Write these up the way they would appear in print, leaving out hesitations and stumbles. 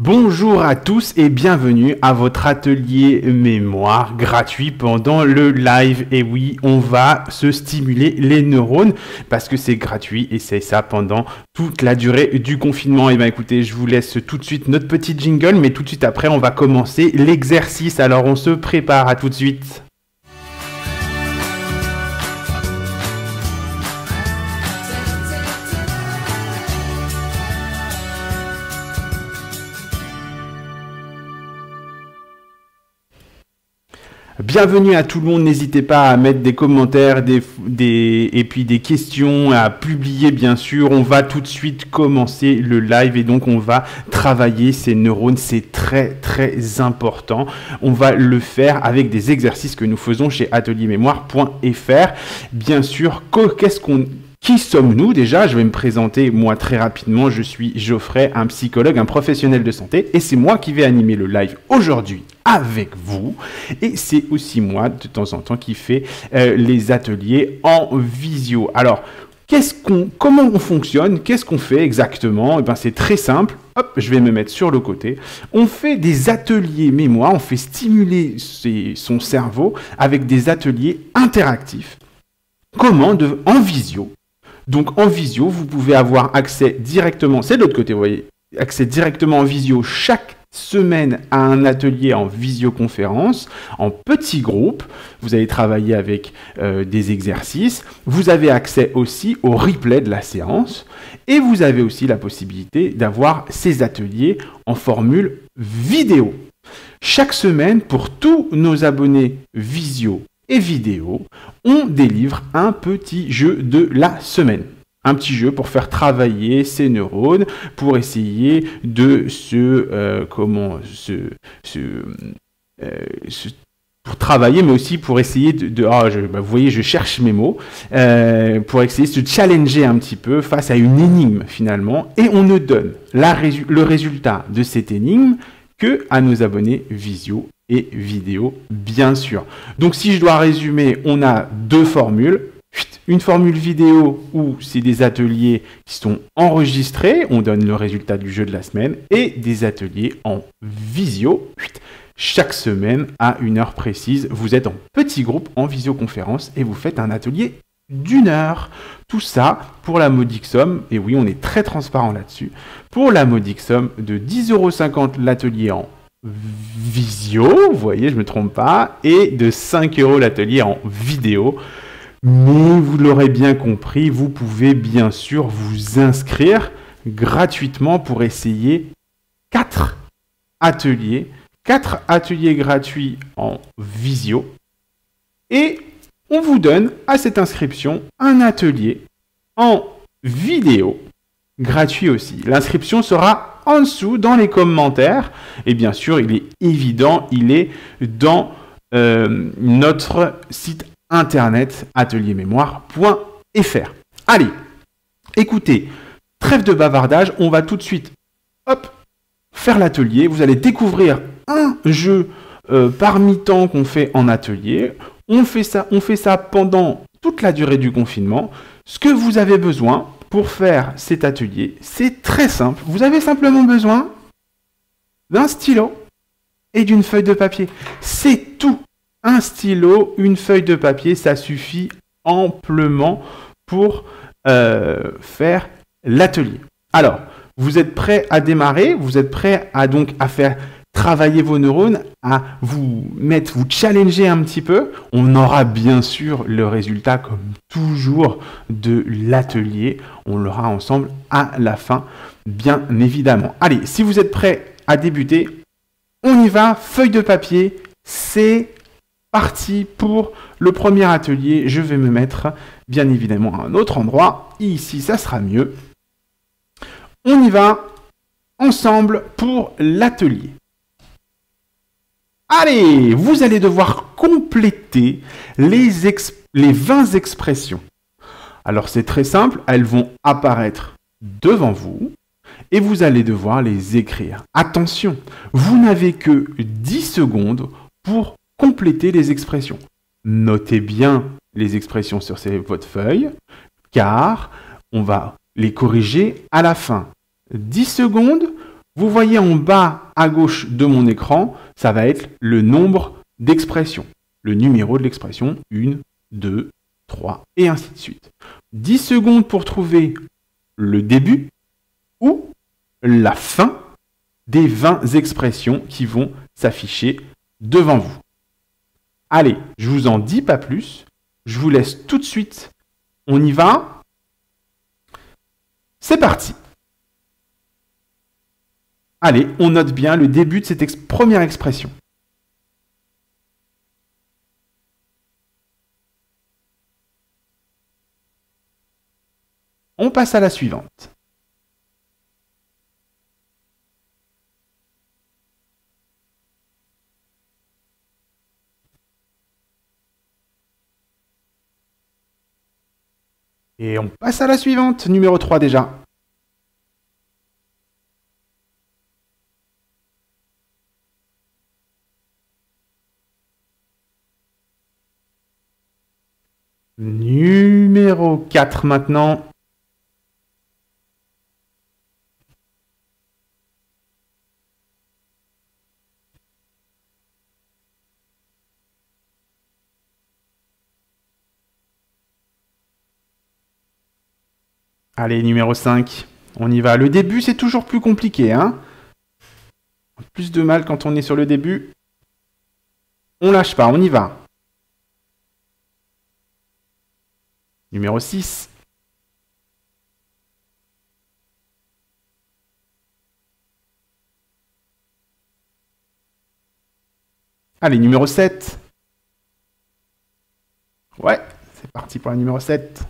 Bonjour à tous et bienvenue à votre atelier mémoire gratuit pendant le live. Et oui, on va se stimuler les neurones parce que c'est gratuit et c'est ça pendant toute la durée du confinement. Et bien écoutez, je vous laisse tout de suite notre petit jingle, mais tout de suite après, on va commencer l'exercice. Alors on se prépare, à tout de suite. Bienvenue à tout le monde, n'hésitez pas à mettre des commentaires et puis des questions, à publier bien sûr. On va tout de suite commencer le live et donc on va travailler ces neurones, c'est très important. On va le faire avec des exercices que nous faisons chez ateliermémoire.fr. Bien sûr, qui sommes-nous déjà? Je vais me présenter moi très rapidement. Je suis Geoffrey, un psychologue, un professionnel de santé et c'est moi qui vais animer le live aujourd'hui avec vous. Et c'est aussi moi de temps en temps qui fait les ateliers en visio. Alors, comment on fonctionne? Qu'est-ce qu'on fait exactement? Eh ben, c'est très simple. Hop, je vais me mettre sur le côté. On fait des ateliers mémoire, on fait stimuler son cerveau avec des ateliers interactifs. Comment? En visio. Donc en visio, vous pouvez avoir accès directement, c'est de l'autre côté, vous voyez, accès directement en visio chaque semaine à un atelier en visioconférence, en petits groupes. Vous allez travailler avec des exercices. Vous avez accès aussi au replay de la séance. Et vous avez aussi la possibilité d'avoir ces ateliers en formule vidéo. Chaque semaine, pour tous nos abonnés visio et vidéo, on délivre un petit jeu de la semaine. Un petit jeu pour faire travailler ces neurones, pour essayer de pour travailler, mais aussi pour essayer vous voyez, je cherche mes mots, pour essayer de se challenger un petit peu face à une énigme finalement, et on ne donne le résultat de cette énigme que à nos abonnés visio et vidéo, bien sûr. Donc, si je dois résumer, on a deux formules. Une formule vidéo où c'est des ateliers qui sont enregistrés, on donne le résultat du jeu de la semaine, et des ateliers en visio. Chaque semaine, à une heure précise, vous êtes en petit groupe en visioconférence et vous faites un atelier d'1 heure. Tout ça pour la modique somme, et oui, on est très transparent là-dessus, pour la modique somme de 10,50 € l'atelier en visio, vous voyez, je ne me trompe pas, et de 5 € l'atelier en vidéo. Mais vous l'aurez bien compris, vous pouvez bien sûr vous inscrire gratuitement pour essayer 4 ateliers gratuits en visio. Et on vous donne à cette inscription un atelier en vidéo gratuit aussi. L'inscription sera en dessous dans les commentaires. Et bien sûr, il est évident, il est dans notre site internet ateliermémoire.fr. Allez, écoutez, trêve de bavardage, on va tout de suite faire l'atelier. Vous allez découvrir un jeu parmi tant qu'on fait en atelier. On fait ça pendant toute la durée du confinement. Ce que vous avez besoin pour faire cet atelier, c'est très simple. Vous avez simplement besoin d'un stylo et d'une feuille de papier. C'est tout. Un stylo, une feuille de papier, ça suffit amplement pour faire l'atelier. Alors, vous êtes prêts à démarrer? Vous êtes prêts à faire travailler vos neurones, à vous challenger un petit peu? On aura bien sûr le résultat, comme toujours, de l'atelier. On l'aura ensemble à la fin, bien évidemment. Allez, si vous êtes prêts à débuter, on y va. Feuille de papier, c'est parti pour le premier atelier. Je vais me mettre bien évidemment à un autre endroit. Ici, ça sera mieux. On y va ensemble pour l'atelier. Allez, vous allez devoir compléter les 20 expressions. Alors c'est très simple, elles vont apparaître devant vous et vous allez devoir les écrire. Attention, vous n'avez que 10 secondes pour compléter les expressions. Notez bien les expressions sur votre feuille, car on va les corriger à la fin. 10 secondes, Vous voyez en bas à gauche de mon écran, ça va être le nombre d'expressions. Le numéro de l'expression, 1, 2, 3, et ainsi de suite. 10 secondes pour trouver le début ou la fin des 20 expressions qui vont s'afficher devant vous. Allez, je vous en dis pas plus. Je vous laisse tout de suite. On y va. C'est parti. Allez, on note bien le début de cette première expression. On passe à la suivante. Et on passe à la suivante, numéro 3 déjà. Numéro 4 maintenant. Allez, numéro 5. On y va. Le début, c'est toujours plus compliqué, hein. Plus de mal quand on est sur le début. On lâche pas, on y va. Numéro 6. Allez, numéro 7. Ouais, c'est parti pour la numéro 7.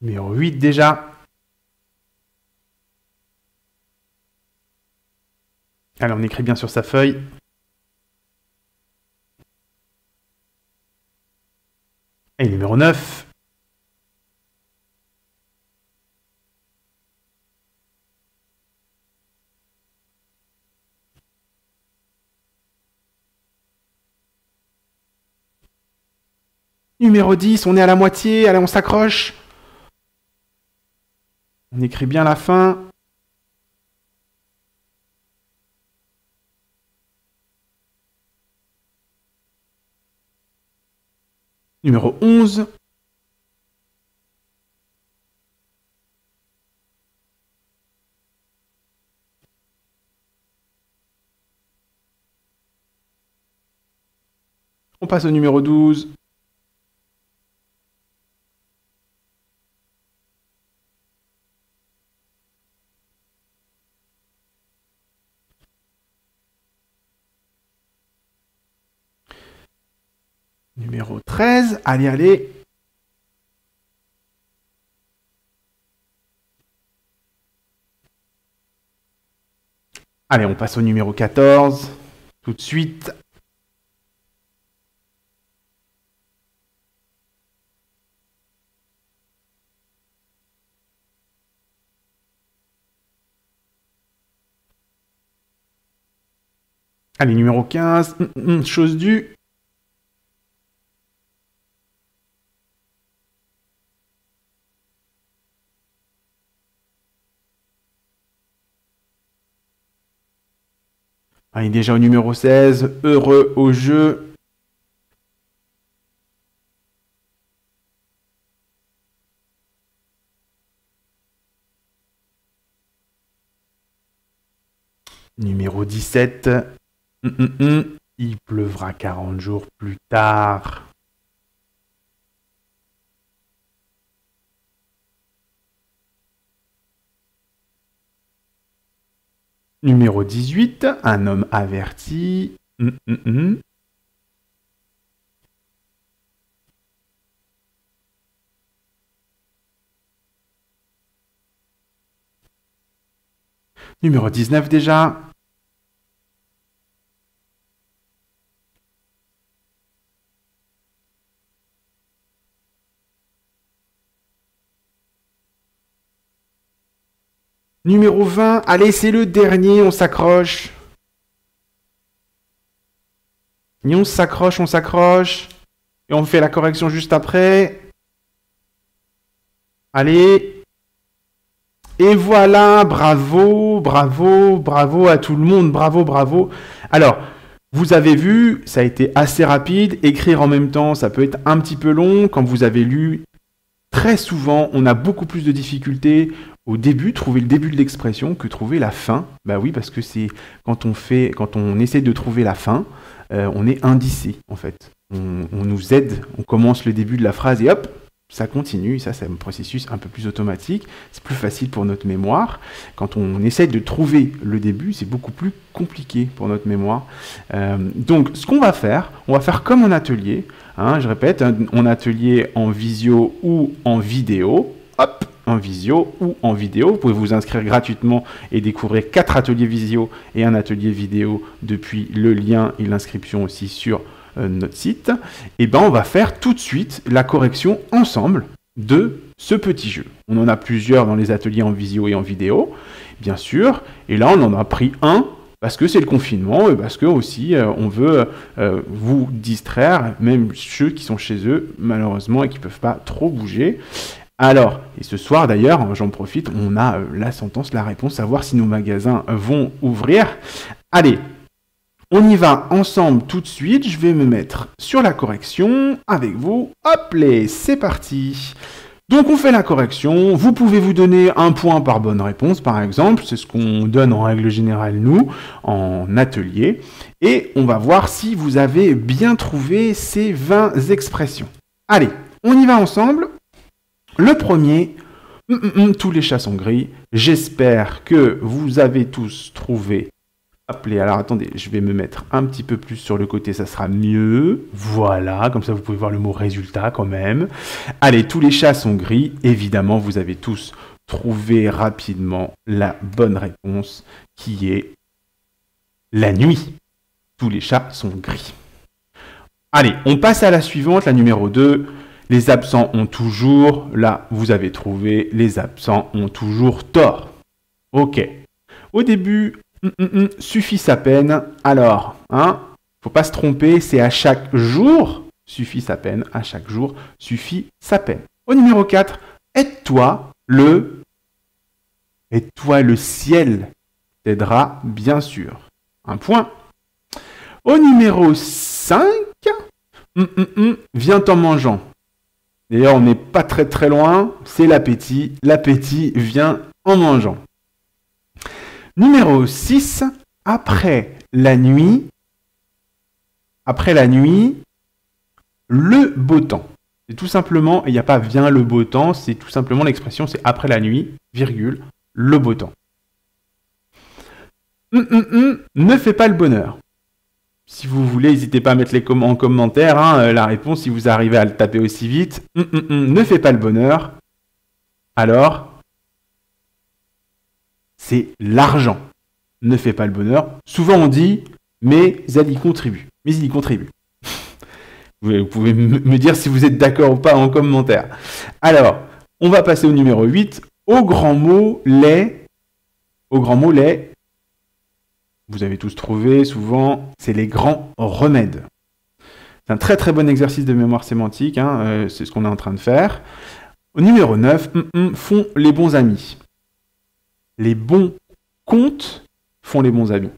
Numéro 8 déjà. Allez, on écrit bien sur sa feuille. Et numéro 9. Numéro 10, on est à la moitié. Allez, on s'accroche. On écrit bien la fin. Numéro 11. On passe au numéro 12. Numéro 13. Allez, allez. Allez, on passe au numéro 14. Tout de suite. Allez, numéro 15. Chose due. Allez, déjà au numéro 16. Heureux au jeu. Numéro 17. Il pleuvra 40 jours plus tard. Numéro 18. Un homme averti. Numéro 19 déjà. Numéro 20. Allez, c'est le dernier, on s'accroche. Et on s'accroche, on s'accroche. Et on fait la correction juste après. Allez. Et voilà, bravo, bravo, bravo à tout le monde, bravo, bravo. Alors, vous avez vu, ça a été assez rapide. Écrire en même temps, ça peut être un petit peu long. Quand vous avez lu, très souvent, on a beaucoup plus de difficultés au début, trouver le début de l'expression que trouver la fin. Bah oui, parce que c'est quand on essaie de trouver la fin, on est indicé en fait. On nous aide, on commence le début de la phrase et hop, ça continue. Ça, c'est un processus un peu plus automatique. C'est plus facile pour notre mémoire. Quand on essaie de trouver le début, c'est beaucoup plus compliqué pour notre mémoire. Donc, ce qu'on va faire, on va faire comme en atelier. Hein, je répète, en atelier en visio ou en vidéo. Hop, en visio ou en vidéo. Vous pouvez vous inscrire gratuitement et découvrir 4 ateliers visio et un atelier vidéo depuis le lien et l'inscription aussi sur notre site. Et ben on va faire tout de suite la correction ensemble de ce petit jeu. On en a plusieurs dans les ateliers en visio et en vidéo, bien sûr. Et là, on en a pris un parce que c'est le confinement et parce que aussi on veut vous distraire, même ceux qui sont chez eux malheureusement et qui ne peuvent pas trop bouger. Alors, et ce soir d'ailleurs, j'en profite, on a la sentence, la réponse, savoir si nos magasins vont ouvrir. Allez, on y va ensemble tout de suite. Je vais me mettre sur la correction avec vous. Hop, c'est parti. Donc on fait la correction. Vous pouvez vous donner un point par bonne réponse, par exemple. C'est ce qu'on donne en règle générale, nous, en atelier. Et on va voir si vous avez bien trouvé ces 20 expressions. Allez, on y va ensemble. Le premier, tous les chats sont gris. J'espère que vous avez tous trouvé. Appelez. Alors attendez, je vais me mettre un petit peu plus sur le côté, ça sera mieux. Voilà, comme ça vous pouvez voir le mot résultat quand même. Allez, tous les chats sont gris. Évidemment, vous avez tous trouvé rapidement la bonne réponse qui est la nuit. Tous les chats sont gris. Allez, on passe à la suivante, la numéro 2. Les absents ont toujours, là vous avez trouvé, les absents ont toujours tort. Ok. Au début, suffit sa peine. Alors, faut pas se tromper, c'est à chaque jour, suffit sa peine, à chaque jour, suffit sa peine. Au numéro 4, aide-toi le ciel t'aidera bien sûr. Un point. Au numéro 5, viens en mangeant. D'ailleurs, on n'est pas très très loin, c'est l'appétit. L'appétit vient en mangeant. Numéro 6, après la nuit, le beau temps. C'est tout simplement, il n'y a pas vient le beau temps, c'est tout simplement l'expression, c'est après la nuit, virgule, le beau temps. Ne fais pas le bonheur. Si vous voulez, n'hésitez pas à mettre en commentaire la réponse si vous arrivez à le taper aussi vite. Ne fais pas le bonheur. Alors, c'est l'argent. Ne fait pas le bonheur. Souvent on dit, mais elle y contribue. Mais il y contribue. Vous pouvez me dire si vous êtes d'accord ou pas en commentaire. Alors, on va passer au numéro 8. Au grand mot, les. Vous avez tous trouvé, souvent, c'est les grands remèdes. C'est un très très bon exercice de mémoire sémantique, c'est ce qu'on est en train de faire. Au numéro 9, font les bons amis. Les bons comptes font les bons amis.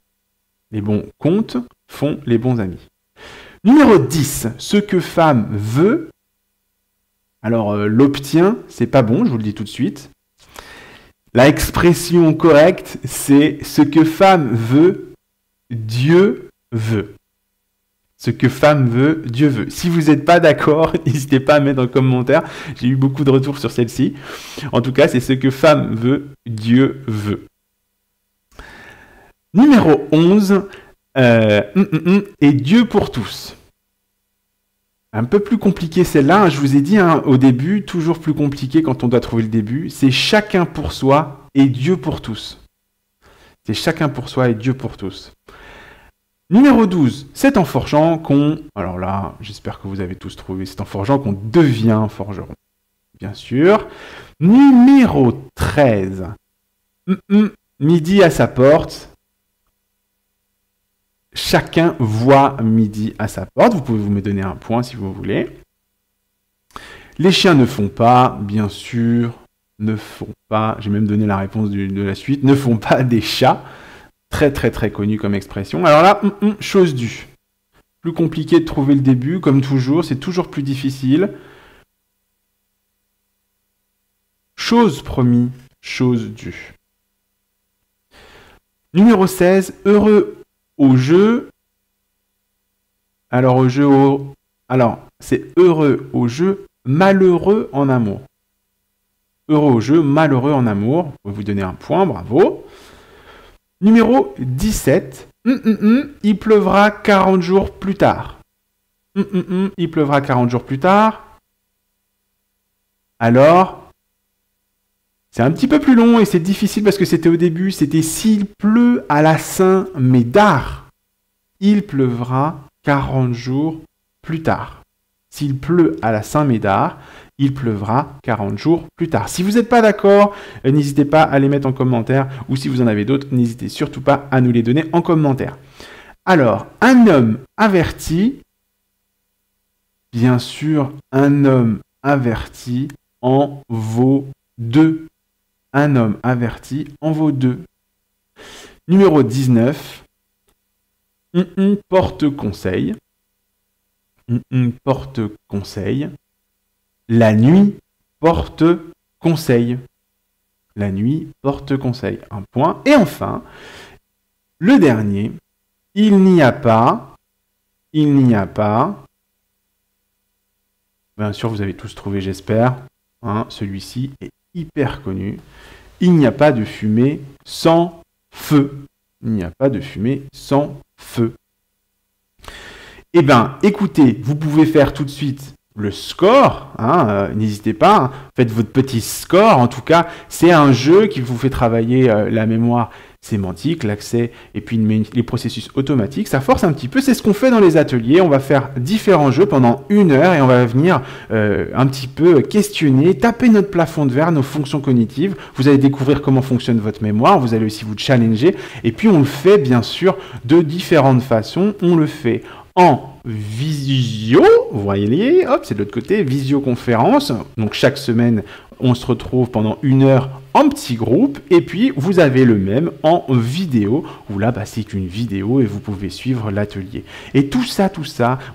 Les bons comptes font les bons amis. Numéro 10, ce que femme veut, alors l'obtient, c'est pas bon, je vous le dis tout de suite. La expression correcte, c'est ce que femme veut, Dieu veut. Ce que femme veut, Dieu veut. Si vous n'êtes pas d'accord, n'hésitez pas à mettre en commentaire. J'ai eu beaucoup de retours sur celle-ci. En tout cas, c'est ce que femme veut, Dieu veut. Numéro 11, et Dieu pour tous. Un peu plus compliqué celle-là, je vous ai dit au début, toujours plus compliqué quand on doit trouver le début, c'est chacun pour soi et Dieu pour tous. C'est chacun pour soi et Dieu pour tous. Numéro 12, c'est en forgeant qu'on... Alors là, j'espère que vous avez tous trouvé, c'est en forgeant qu'on devient forgeron. Bien sûr. Numéro 13, midi à sa porte, chacun voit midi à sa porte. Vous pouvez vous me donner un point si vous voulez. Les chiens ne font pas, bien sûr, ne font pas, j'ai même donné la réponse de la suite, ne font pas des chats. Très très très connu comme expression. Alors là, chose due. Plus compliqué de trouver le début, comme toujours, c'est toujours plus difficile. Chose promis, chose due. Numéro 16, heureux au jeu. Alors c'est heureux au jeu, malheureux en amour. Heureux au jeu, malheureux en amour. Vous pouvez vous donner un point, bravo. Numéro 17, il pleuvra 40 jours plus tard. Il pleuvra 40 jours plus tard. Alors, c'est un petit peu plus long et c'est difficile parce que c'était au début. C'était s'il pleut à la Saint-Médard. Il pleuvra 40 jours plus tard. S'il pleut à la Saint-Médard, il pleuvra 40 jours plus tard. Si vous n'êtes pas d'accord, n'hésitez pas à les mettre en commentaire, ou si vous en avez d'autres, n'hésitez surtout pas à nous les donner en commentaire. Alors, un homme averti, bien sûr, un homme averti en vaut 2. Un homme averti en vaut 2. Numéro 19, porte conseil. Porte conseil. La nuit porte conseil. La nuit porte conseil. Un point. Et enfin, le dernier, il n'y a pas. Bien sûr, vous avez tous trouvé, j'espère. Celui-ci est hyper connu. Il n'y a pas de fumée sans feu. Il n'y a pas de fumée sans feu. Eh bien, écoutez, vous pouvez faire tout de suite le score, n'hésitez pas, faites votre petit score. En tout cas, c'est un jeu qui vous fait travailler la mémoire sémantique, l'accès et puis les processus automatiques. Ça force un petit peu, c'est ce qu'on fait dans les ateliers. On va faire différents jeux pendant 1 heure et on va venir un petit peu questionner, taper notre plafond de verre, nos fonctions cognitives. Vous allez découvrir comment fonctionne votre mémoire, vous allez aussi vous challenger et puis on le fait bien sûr de différentes façons. On le fait en visio, vous voyez, hop, c'est de l'autre côté, visioconférence. Donc chaque semaine, on se retrouve pendant 1 heure en petit groupe. Et puis, vous avez le même en vidéo, où là, c'est une vidéo et vous pouvez suivre l'atelier. Et tout ça,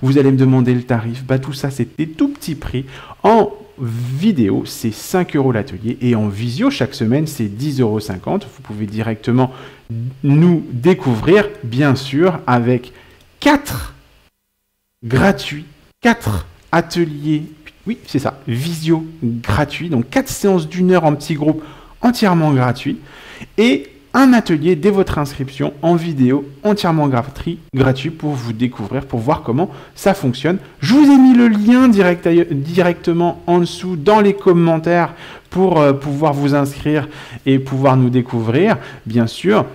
vous allez me demander le tarif. Tout ça, c'est des tout petits prix. En vidéo, c'est 5 € l'atelier. Et en visio, chaque semaine, c'est 10,50 €. Vous pouvez directement nous découvrir, bien sûr, avec 4 gratuit, 4 ateliers, oui c'est ça, visio gratuit, donc 4 séances d'1 heure en petit groupe entièrement gratuit, et un atelier dès votre inscription en vidéo entièrement gratuit pour vous découvrir, pour voir comment ça fonctionne. Je vous ai mis le lien directement en dessous dans les commentaires pour pouvoir vous inscrire et pouvoir nous découvrir, bien sûr.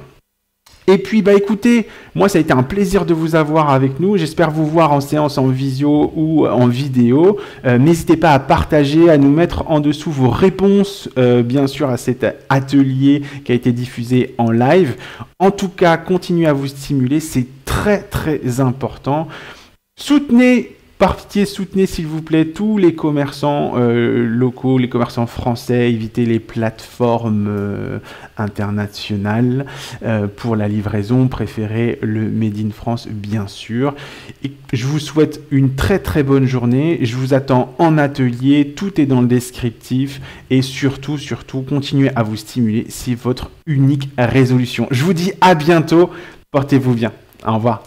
Et puis, écoutez, moi, ça a été un plaisir de vous avoir avec nous. J'espère vous voir en séance en visio ou en vidéo. N'hésitez pas à partager, à nous mettre en dessous vos réponses, bien sûr, à cet atelier qui a été diffusé en live. En tout cas, continuez à vous stimuler. C'est très, très important. Soutenez s'il vous plaît tous les commerçants locaux, les commerçants français, évitez les plateformes internationales pour la livraison, préférez le Made in France bien sûr. Et je vous souhaite une très très bonne journée, je vous attends en atelier, tout est dans le descriptif et surtout, continuez à vous stimuler, c'est votre unique résolution. Je vous dis à bientôt, portez-vous bien, au revoir.